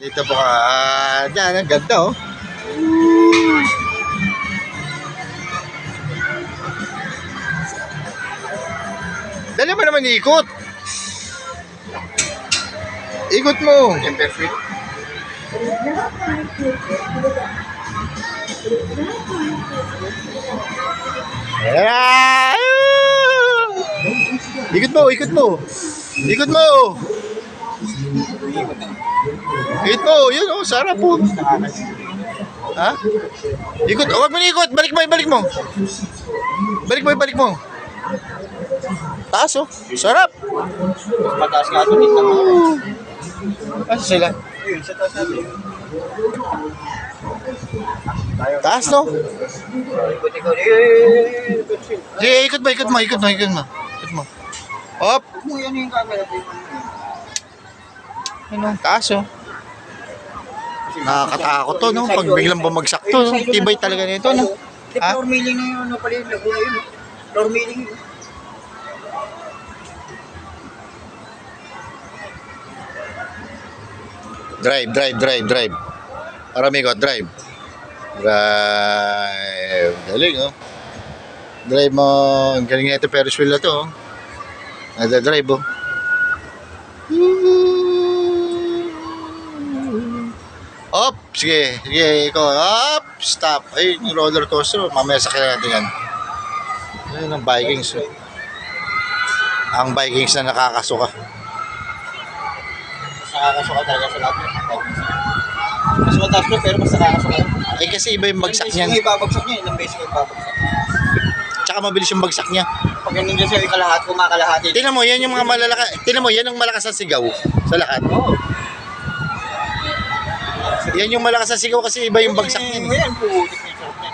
Dito po ka. Diyan, ang ganda oh. Dali mo naman ikot. Ikot mo. Perfect. Ikot mo, ikot mo. Ikot mo. Ikot mo, yun oh, sarap po. Ha? Ikot, oh, wag mo ikot, balik mo, balik mo. Balik mo, balik mo. Taas oh, sarap. Mataas nga ito dito. Asa sila? Ayun, sa taas natin. Taas no? Ikot-ikot. Sige, ikot mo, ikot mo, ikot mo, ikot mo. Ikot mo. Hop. Huwag mo yan yung camera. Ano, taas oh. Nakakatakot to no, pag biglang bumagsak to, no? Tibay talaga nito no. Ha? Floor milling na yun, ano pala yun, Laguna yun. Floor milling yun. Drive, drive, drive, drive. Aramigot, drive. Drive. Galing oh. Drive mo, ang galing na ito Ferris wheel na to oh. Nada-drive oh. Up, sige, sige, ikaw, up, stop. Ay, yung roller coaster, mamaya sakyan natin yan. Ayun ang Vikings. Ang Vikings na nakakasuka. Mas nakakasuka talaga sa lahat. Mas mataas na pero mas nakakasuka. Ay kasi iba yung bagsak niyan. Ilang beses ko ibabagsak niya, ilang beses ko ibabagsak. Tsaka mabilis yung bagsak niya. Pag ganun dyan siya ikalahat, kumakalahati. Tingnan mo, yan yung mga malalakas. Tingnan mo, yan ang malakas na sigaw sa lahat. Oo. Yan yung malakas na sigaw kasi iba yung bagsak niya. Ayan, putik na yung sarap niyan.